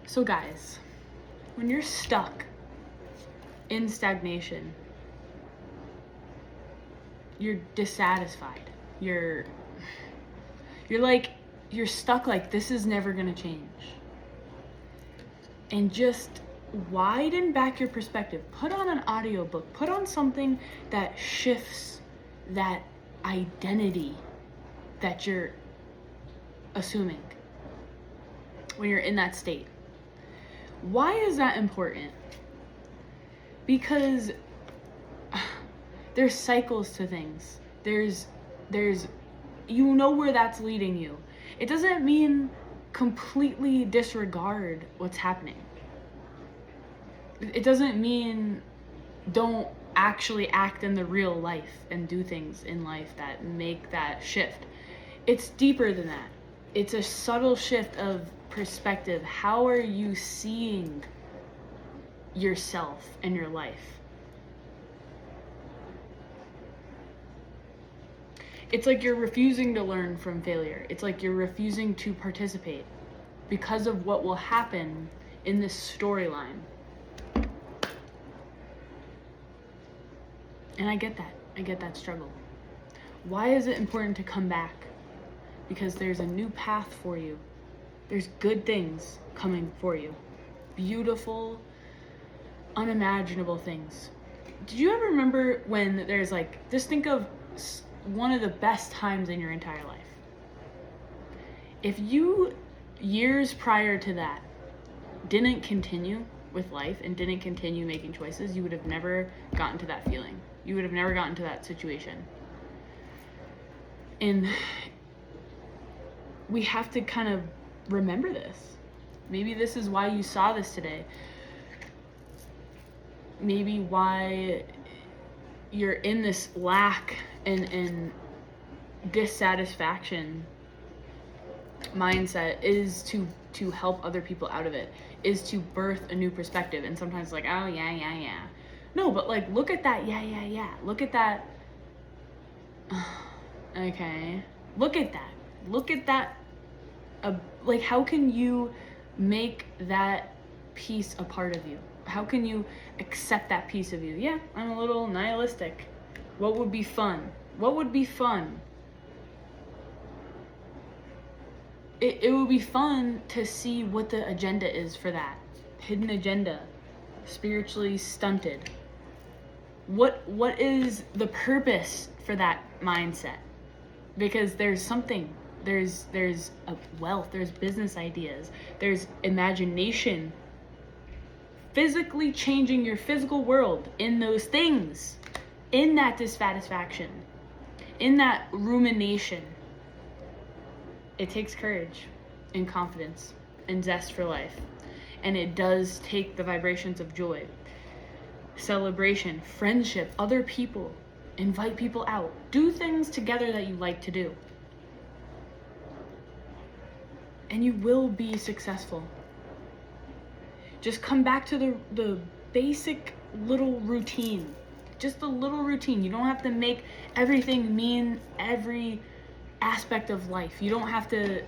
So guys, when you're stuck in stagnation, you're dissatisfied. You're stuck like this is never gonna change. And just widen back your perspective. Put on an audiobook. Put on something that shifts that identity that you're assuming when you're in that state. Why is that important? Because there's cycles to things. There's you know where that's leading you. It doesn't mean completely disregard what's happening. It doesn't mean don't actually act in the real life and do things in life that make that shift. It's deeper than that. It's a subtle shift of perspective. How are you seeing yourself and your life? It's like you're refusing to learn from failure. It's like you're refusing to participate because of what will happen in this storyline. And I get that. I get that struggle. Why is it important to come back? Because there's a new path for you. There's good things coming for you. Beautiful, unimaginable things. Did you ever remember when there's like, just think of one of the best times in your entire life. If you, years prior to that, didn't continue with life and didn't continue making choices, you would have never gotten to that feeling. You would have never gotten to that situation. And we have to kind of remember this. Maybe this is why you saw this today. Maybe why you're in this lack and dissatisfaction mindset is to help other people out of it, is to birth a new perspective. And sometimes like, oh yeah. No, but like, look at that, yeah. Look at that. Okay. Look at that. Like, how can you make that piece a part of you? How can you accept that piece of you? Yeah, I'm a little nihilistic. What would be fun? What would be fun? It would be fun to see what the agenda is for that. Hidden agenda. Spiritually stunted. What is the purpose for that mindset? Because there's something. There's a wealth. There's business ideas. There's imagination. Physically changing your physical world in those things. In that dissatisfaction. In that rumination. It takes courage and confidence and zest for life. And it does take the vibrations of joy, celebration, friendship, other people, invite people out, do things together that you like to do. And you will be successful. Just come back to the basic little routine. Just a little routine. You don't have to make everything mean every aspect of life. You don't have to,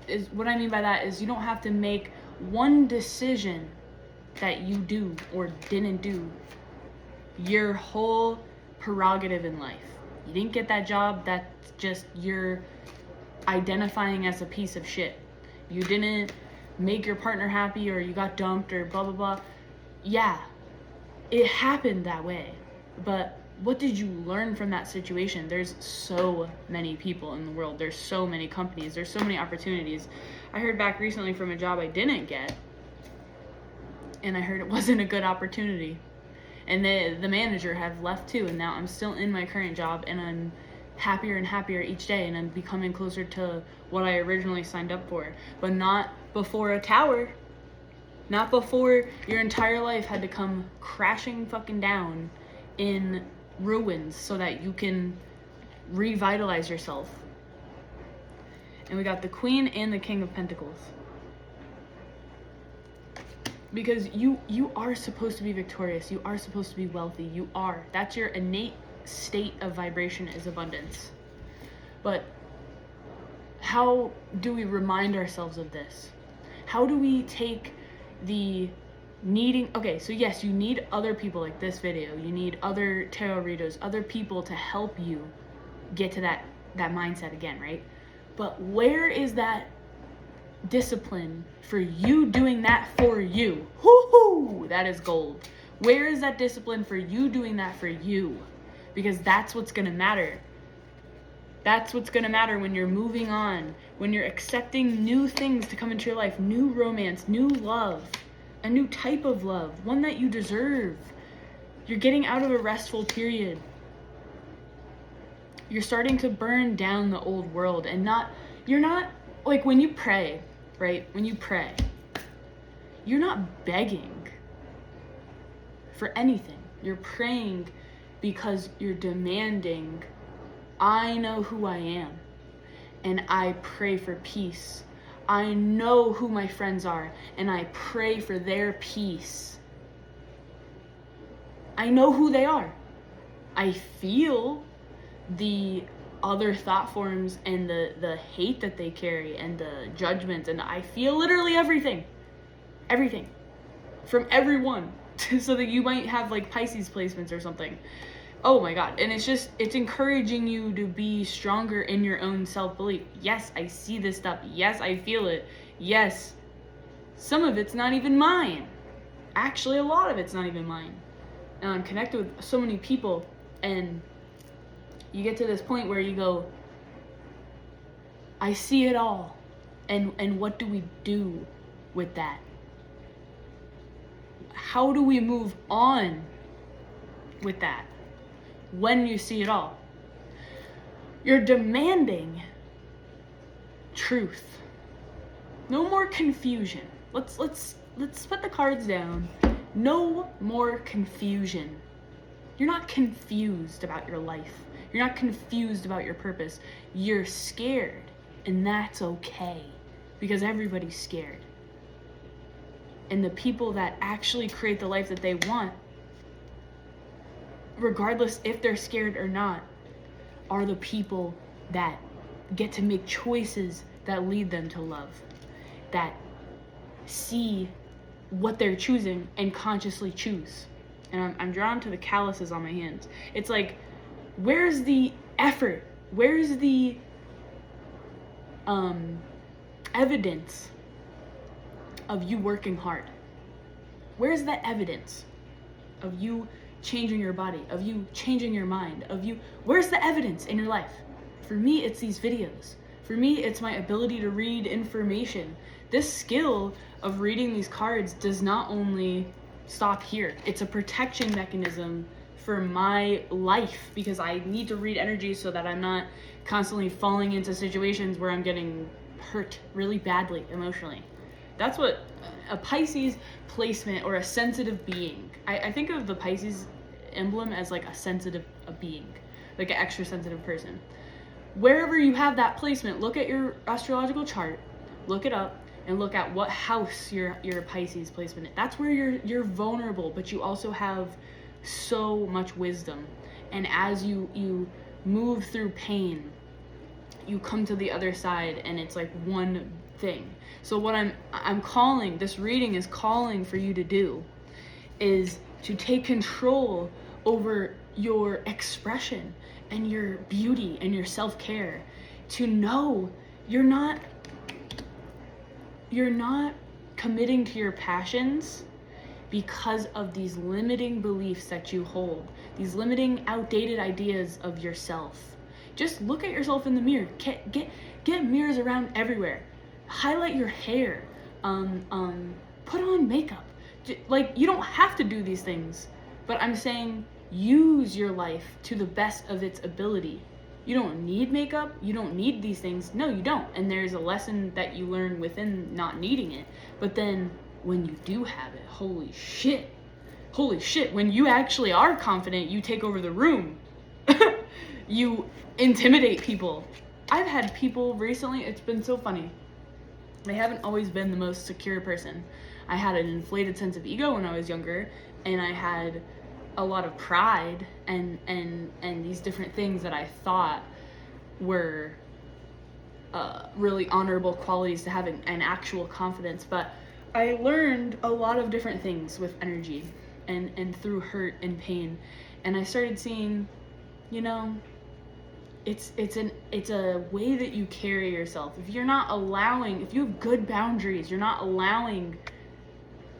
is what I mean by that is you don't have to make one decision that you do or didn't do your whole prerogative in life. You didn't get that job, that's just you're identifying as a piece of shit. You didn't make your partner happy, or you got dumped, or blah blah blah. Yeah, it happened that way, but what did you learn from that situation? There's so many people in the world. There's so many companies. There's so many opportunities. I heard back recently from a job I didn't get, and I heard it wasn't a good opportunity. And the manager have left too, and now I'm still in my current job, and I'm happier and happier each day, and I'm becoming closer to what I originally signed up for. But not before a tower. Not before your entire life had to come crashing fucking down in ruins so that you can revitalize yourself. And we got the Queen and the King of Pentacles. Because you are supposed to be victorious. You are supposed to be wealthy. You are. That's your innate state of vibration, is abundance. But how do we remind ourselves of this? How do we take the needing, okay, so yes, you need other people like this video, you need other tarot readers, other people to help you get to that mindset again, right? But where is that discipline for you doing that for you? Whoo-hoo, that is gold. Where is that discipline for you doing that for you? Because that's what's gonna matter. That's what's gonna matter when you're moving on, when you're accepting new things to come into your life, new romance, new love, a new type of love, one that you deserve. You're getting out of a restful period. You're starting to burn down the old world and you're not, like when you pray, right? When you pray, you're not begging for anything. You're praying because you're demanding, I know who I am, and I pray for peace. I know who my friends are, and I pray for their peace. I know who they are. I feel the other thought forms and the hate that they carry and the judgments, and I feel literally everything from everyone. So that you might have like Pisces placements or something. Oh my God. And it's encouraging you to be stronger in your own self-belief. Yes, I see this stuff. Yes, I feel it. Yes, some of it's not even mine. Actually, a lot of it's not even mine. And I'm connected with so many people, and you get to this point where you go, I see it all. And what do we do with that? How do we move on with that when you see it all? You're demanding truth. No more confusion. Let's put the cards down. No more confusion. You're not confused about your life. You're not confused about your purpose. You're scared, and that's okay, because everybody's scared. And the people that actually create the life that they want, regardless if they're scared or not, are the people that get to make choices that lead them to love, that see what they're choosing and consciously choose. And I'm drawn to the calluses on my hands. It's like, where's the effort? Where's the evidence of you working hard? Where's the evidence of you changing your body, of you changing your mind, where's the evidence in your life? For me, it's these videos. For me, it's my ability to read information. This skill of reading these cards does not only stop here. It's a protection mechanism for my life, because I need to read energy so that I'm not constantly falling into situations where I'm getting hurt really badly emotionally. That's what a Pisces placement, or a sensitive being. I think of the Pisces emblem as like a sensitive being, like an extra sensitive person. Wherever you have that placement, look at your astrological chart, look it up, and look at what house your Pisces placement is. That's where you're vulnerable, but you also have so much wisdom. And as you move through pain, you come to the other side, and it's like one thing. So what I'm calling, this reading is calling for you to do, is to take control over your expression and your beauty and your self-care, to know you're not committing to your passions because of these limiting beliefs that you hold, these limiting, outdated ideas of yourself. Just look at yourself in the mirror. Get mirrors around everywhere. Highlight your hair. Put on makeup. Like, you don't have to do these things, but I'm saying use your life to the best of its ability. You don't need makeup. You don't need these things. No, you don't. And there's a lesson that you learn within not needing it. But then when you do have it, holy shit, when you actually are confident, you take over the room. You intimidate people. I've had people recently, it's been so funny. I haven't always been the most secure person. I had an inflated sense of ego when I was younger, and I had a lot of pride and these different things that I thought were really honorable qualities to have an actual confidence. But I learned a lot of different things with energy and through hurt and pain. And I started seeing, you know, it's a way that you carry yourself. If you have good boundaries, you're not allowing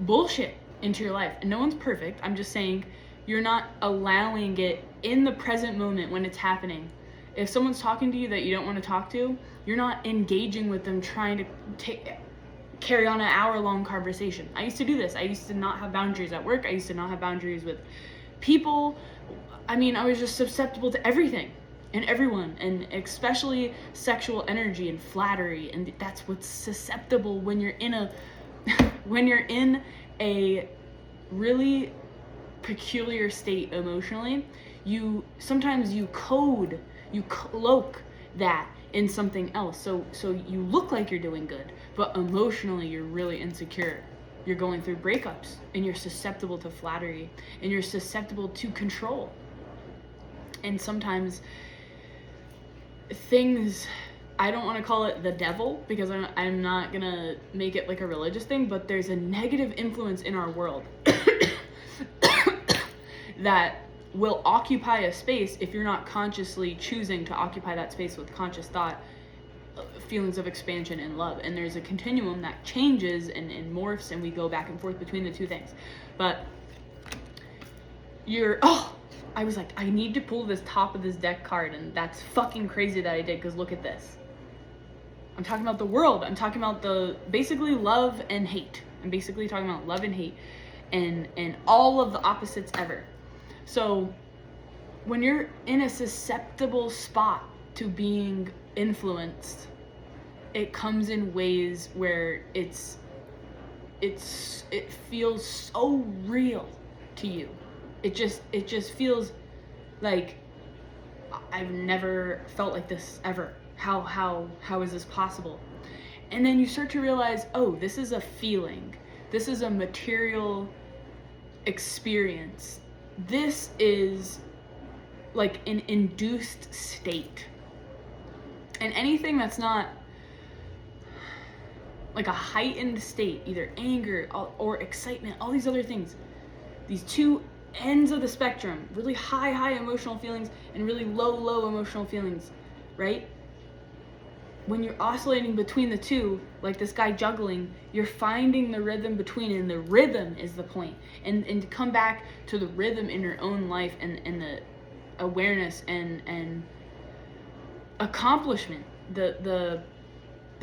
bullshit into your life. And no one's perfect. I'm just saying you're not allowing it in the present moment when it's happening. If someone's talking to you that you don't want to talk to, you're not engaging with them trying to carry on an hour-long conversation. I used to do this. I used to not have boundaries at work. I used to not have boundaries with people. I mean, I was just susceptible to everything and everyone, and especially sexual energy and flattery. And that's what's susceptible when you're in a really peculiar state emotionally. Sometimes you cloak that in something else. So you look like you're doing good, but emotionally you're really insecure. You're going through breakups, and you're susceptible to flattery, and you're susceptible to control. And sometimes things, I don't want to call it the devil, because I'm not gonna make it like a religious thing, but there's a negative influence in our world that will occupy a space if you're not consciously choosing to occupy that space with conscious thought, feelings of expansion and love. And there's a continuum that changes and morphs, and we go back and forth between the two things. But I was like, I need to pull this top of this deck card, and that's fucking crazy that I did, because look at this. I'm talking about the world. I'm talking about basically love and hate. I'm basically talking about love and hate and all of the opposites ever. So when you're in a susceptible spot to being influenced, it comes in ways where it feels so real to you. It just feels like, I've never felt like this ever. How is this possible? And then you start to realize, oh, this is a feeling. This is a material experience. This is like an induced state. And anything that's not like a heightened state, either anger or excitement, all these other things, these two ends of the spectrum, really high emotional feelings and really low emotional feelings, right? When you're oscillating between the two, like this guy juggling, you're finding the rhythm between, and the rhythm is the point. And to come back to the rhythm in your own life, and the awareness and accomplishment, the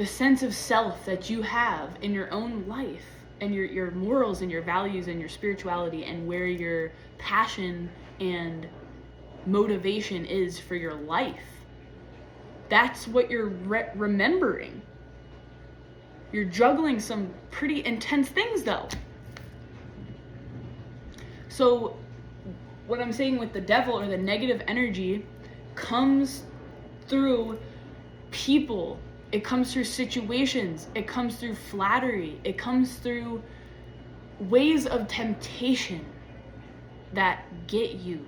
sense of self that you have in your own life, and your morals and your values and your spirituality, and where your passion and motivation is for your life. That's what you're remembering. You're juggling some pretty intense things, though. So what I'm saying with the devil, or the negative energy, comes through people. It comes through situations. It comes through flattery. It comes through ways of temptation that get you,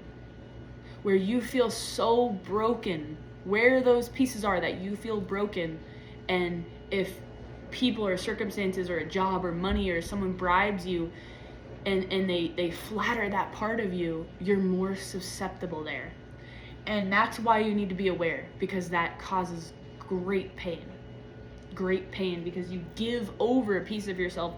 where you feel so broken, where those pieces are that you feel broken. And if people or circumstances or a job or money or someone bribes you, and they flatter that part of you, you're more susceptible there. And that's why you need to be aware, because that causes great pain, because you give over a piece of yourself.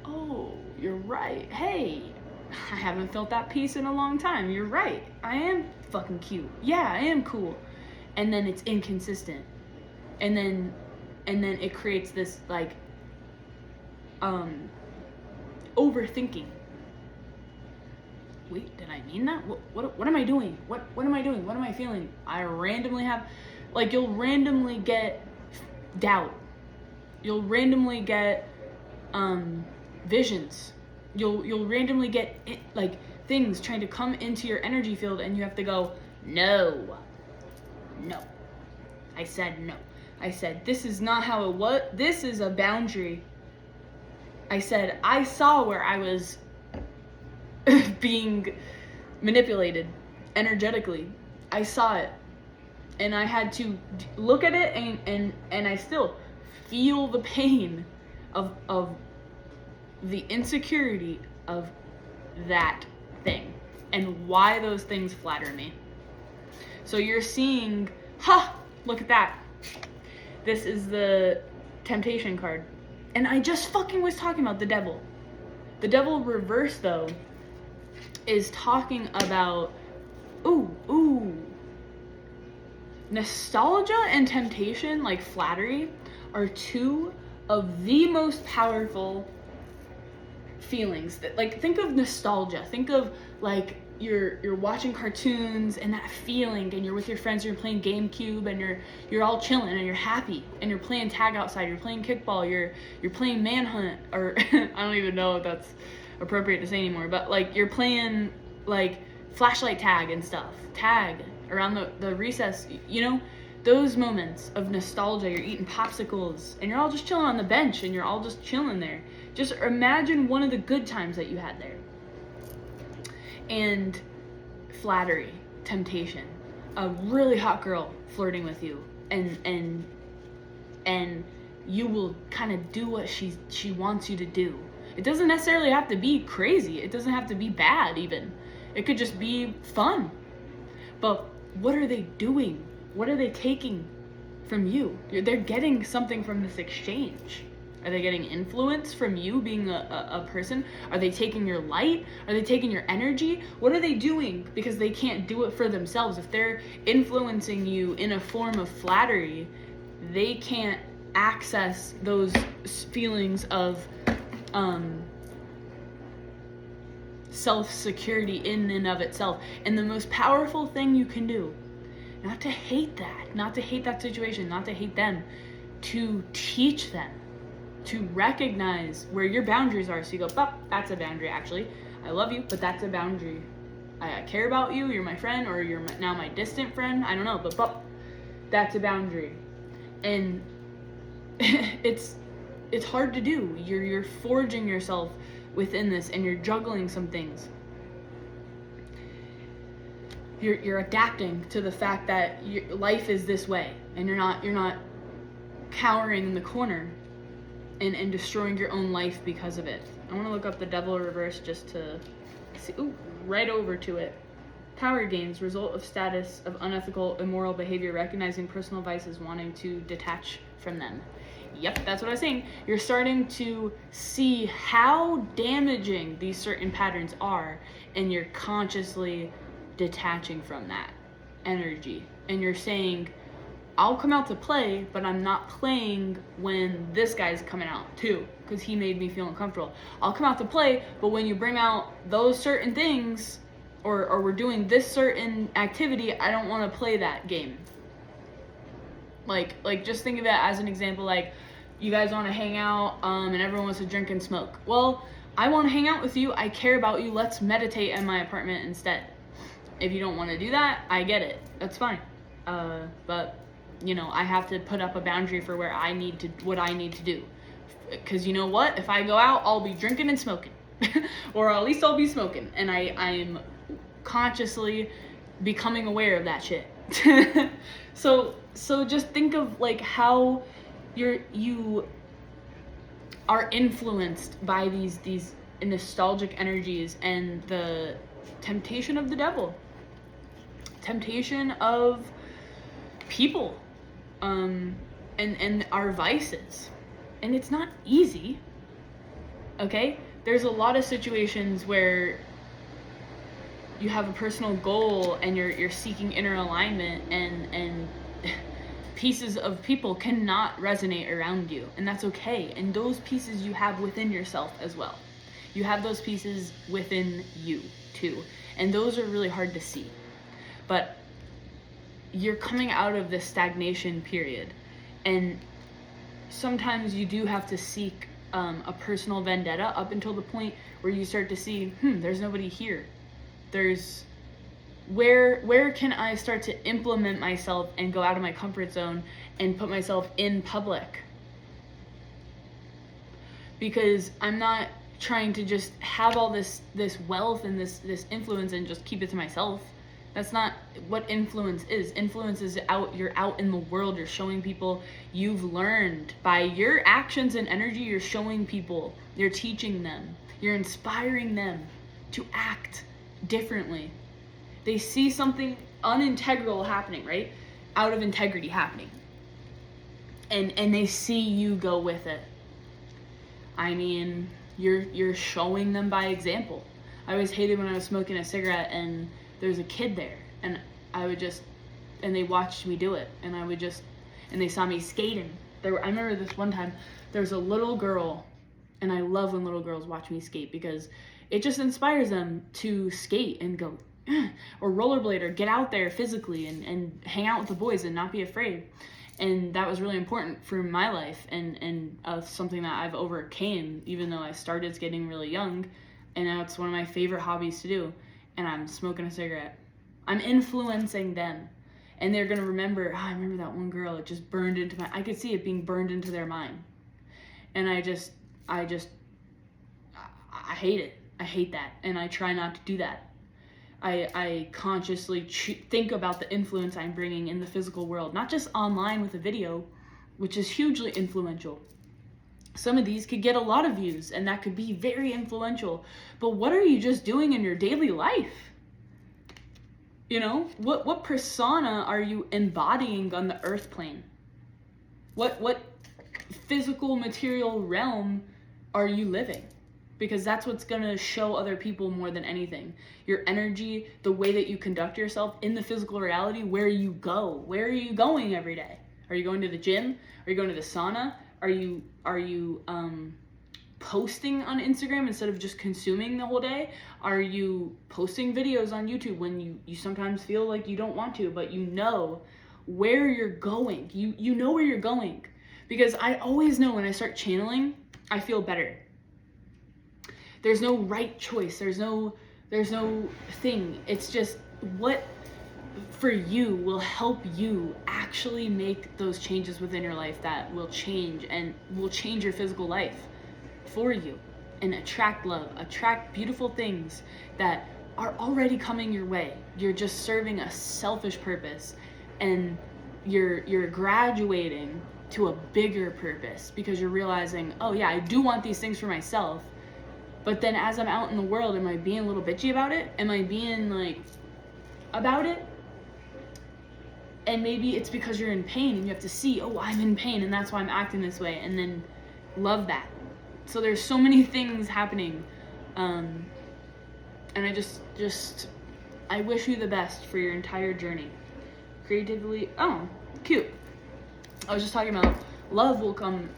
Oh, you're right. Hey, I haven't felt that peace in a long time. You're right. I am fucking cute. Yeah, I am cool. And then it's inconsistent. And then it creates this like overthinking. Wait, did I mean that? What am I doing? What am I doing? What am I feeling? I randomly have, like, you'll randomly get doubt. You'll randomly get visions. You'll randomly get like things trying to come into your energy field, and you have to go, no. I said no. I said, this is not how it was. This is a boundary. I said, I saw where I was being manipulated energetically. I saw it. And I had to look at it, and I still feel the pain of the insecurity of that thing and why those things flatter me. So you're seeing, look at that. This is the temptation card. And I just fucking was talking about the devil. The devil reverse, though, is talking about, nostalgia and temptation, like flattery, are two of the most powerful feelings. That, like, think of nostalgia. Think of, like, you're watching cartoons and that feeling, and you're with your friends, you're playing GameCube, and you're all chilling and you're happy, and you're playing tag outside, you're playing kickball, you're playing manhunt, or I don't even know if that's appropriate to say anymore, but like you're playing like flashlight tag and stuff, tag around the recess, you know, those moments of nostalgia. You're eating popsicles and you're all just chilling on the bench and you're all just chilling there. Just imagine one of the good times that you had there. And flattery, temptation, a really hot girl flirting with you, and you will kind of do what she wants you to do. It doesn't necessarily have to be crazy. It doesn't have to be bad even. It could just be fun. But what are they doing? What are they taking from you? They're getting something from this exchange. Are they getting influence from you being a person? Are they taking your light? Are they taking your energy? What are they doing? Because they can't do it for themselves. If they're influencing you in a form of flattery, they can't access those feelings of self-security in and of itself. And the most powerful thing you can do, not to hate that situation, not to hate them, to teach them, to recognize where your boundaries are. So you go, that's a boundary actually. I love you, but that's a boundary. I care about you, you're my friend, or you're now my distant friend, I don't know, but that's a boundary. And it's hard to do. You're forging yourself within this, and you're juggling some things. You're adapting to the fact that life is this way, and you're not cowering in the corner and destroying your own life because of it. I want to look up the devil reverse just to see. Right over to it. Power gains, result of status of unethical, immoral behavior, recognizing personal vices, wanting to detach from them. Yep, that's what I was saying. You're starting to see how damaging these certain patterns are, and you're consciously detaching from that energy. And you're saying, I'll come out to play, but I'm not playing when this guy's coming out too, because he made me feel uncomfortable. I'll come out to play, but when you bring out those certain things, or we're doing this certain activity, I don't want to play that game. Like just think of it as an example, like you guys want to hang out, and everyone wants to drink and smoke. Well, I want to hang out with you, I care about you, let's meditate in my apartment instead. If you don't want to do that, I get it, that's fine. But you know, I have to put up a boundary for what I need to do. Because you know what? If I go out, I'll be drinking and smoking. Or at least I'll be smoking. And I'm consciously becoming aware of that shit. So just think of like how you are influenced by these nostalgic energies and the temptation of the devil. Temptation of people. And our vices. And it's not easy, okay? There's a lot of situations where you have a personal goal and you're seeking inner alignment, and pieces of people cannot resonate around you, and that's okay. And those pieces you have within yourself as well. You have those pieces within you too, and those are really hard to see. But you're coming out of this stagnation period, and sometimes you do have to seek a personal vendetta up until the point where you start to see, there's nobody here. There's where can I start to implement myself and go out of my comfort zone and put myself in public? Because I'm not trying to just have all this wealth and this influence and just keep it to myself. That's not what influence is. Influence is you're out in the world, you're showing people, you've learned by your actions and energy, you're showing people, you're teaching them, you're inspiring them to act differently. They see something unintegral happening, right? Out of integrity happening. And they see you go with it. I mean, you're showing them by example. I always hated when I was smoking a cigarette and there's a kid there, and and they watched me do it, and and they saw me skating. I remember this one time, there was a little girl, and I love when little girls watch me skate because it just inspires them to skate and go, or rollerblade, or get out there physically and hang out with the boys and not be afraid. And that was really important for my life, and something that I've overcame, even though I started skating really young, and now it's one of my favorite hobbies to do. And I'm smoking a cigarette. I'm influencing them. And they're going to remember, I remember that one girl, it just burned into I could see it being burned into their mind. And I hate it. I hate that. And I try not to do that. I consciously think about the influence I'm bringing in the physical world, not just online with a video, which is hugely influential. Some of these could get a lot of views, and that could be very influential. But what are you just doing in your daily life? You know, what persona are you embodying on the earth plane? What physical material realm are you living? Because that's what's gonna show other people more than anything. Your energy, the way that you conduct yourself in the physical reality, where you go. Where are you going every day? Are you going to the gym? Are you going to the sauna? Are you posting on Instagram instead of just consuming the whole day? Are you posting videos on YouTube when you sometimes feel like you don't want to, but you know where you're going? You know where you're going. Because I always know when I start channeling, I feel better. There's no right choice. There's no thing. It's just what for you will help you actually make those changes within your life that will change your physical life for you, and attract love, attract beautiful things that are already coming your way. You're just serving a selfish purpose, and you're graduating to a bigger purpose because you're realizing, oh yeah, I do want these things for myself, but then as I'm out in the world, am I being a little bitchy about it? Am I being like about it? And maybe it's because you're in pain and you have to see, oh, I'm in pain and that's why I'm acting this way, and then love that. So there's so many things happening. And I I wish you the best for your entire journey. Creatively, oh, cute. I was just talking about love will come,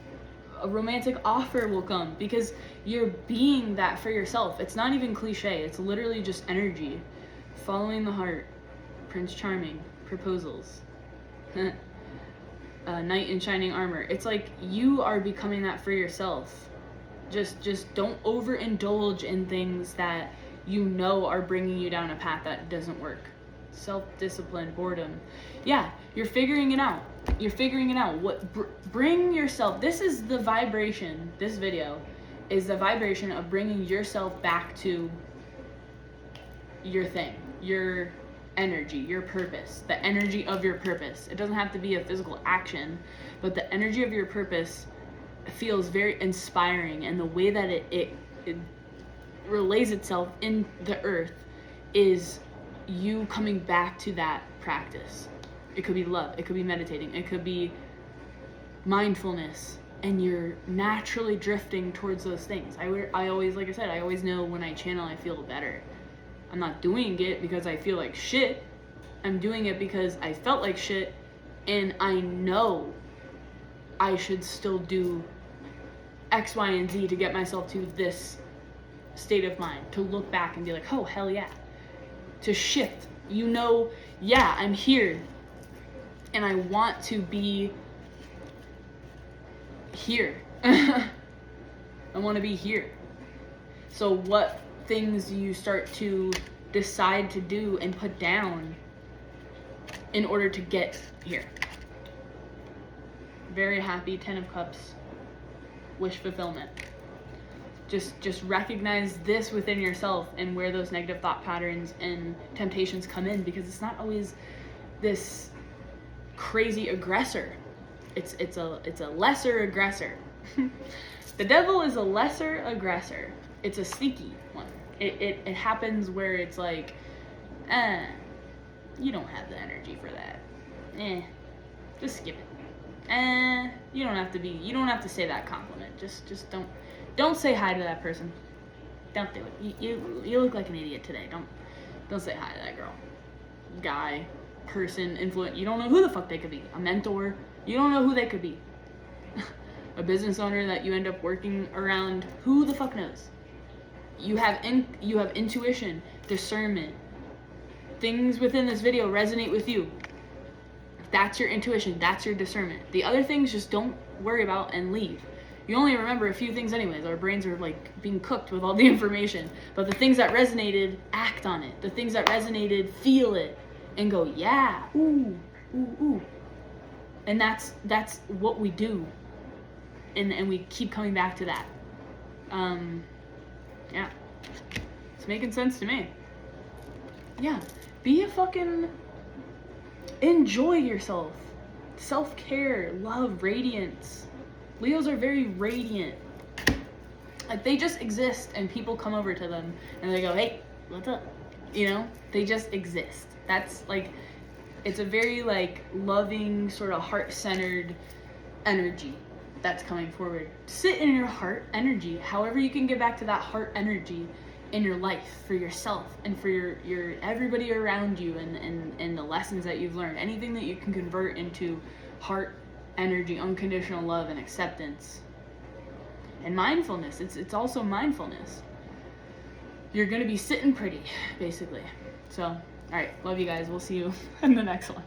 a romantic offer will come because you're being that for yourself. It's not even cliche, it's literally just energy. Following the heart, Prince Charming. Proposals. Knight in shining armor. It's like you are becoming that for yourself. Just don't overindulge in things that you know are bringing you down a path that doesn't work. Self-discipline, boredom. Yeah, you're figuring it out. You're figuring it out. Bring yourself. This is the vibration. This video is the vibration of bringing yourself back to your thing, your energy, your purpose, the energy of your purpose. It doesn't have to be a physical action, but the energy of your purpose feels very inspiring, and the way that it relays itself in the earth is you coming back to that practice. It could be love, it could be meditating, it could be mindfulness, and you're naturally drifting towards those things. I always, like I said, I always know when I channel I feel better. I'm not doing it because I feel like shit. I'm doing it because I felt like shit, and I know I should still do X, Y, and Z to get myself to this state of mind, to look back and be like, oh, hell yeah. To shift, you know, yeah, I'm here, and I want to be here. I want to be here. So what things you start to decide to do and put down in order to get here? Very happy, 10 of Cups, wish fulfillment. Just recognize this within yourself and where those negative thought patterns and temptations come in, because it's not always this crazy aggressor. It's a lesser aggressor. The devil is a lesser aggressor. It's a sneaky one. It happens where it's like, you don't have the energy for that. Just skip it. You don't have to say that compliment. Just don't say hi to that person. Don't do it. You look like an idiot today. Don't say hi to that girl, guy, person, influence. You don't know who the fuck they could be. A mentor. You don't know who they could be. A business owner that you end up working around. Who the fuck knows? You have intuition, discernment. Things within this video resonate with you. That's your intuition. That's your discernment. The other things, just don't worry about and leave. You only remember a few things anyways. Our brains are like being cooked with all the information. But the things that resonated, act on it. The things that resonated, feel it. And go, yeah, ooh, ooh, ooh. And that's what we do. And we keep coming back to that. Yeah. It's making sense to me. Yeah. Be a fucking... Enjoy yourself. Self-care, love, radiance. Leos are very radiant. Like, they just exist and people come over to them and they go, hey, what's up? You know? They just exist. That's like... It's a very, like, loving, sort of heart-centered energy that's coming forward. Sit in your heart energy. However you can get back to that heart energy in your life, for yourself, and for your everybody around you, and the lessons that you've learned. Anything that you can convert into heart energy, unconditional love, and acceptance. And mindfulness. It's also mindfulness. You're going to be sitting pretty, basically. So... Alright, love you guys. We'll see you in the next one.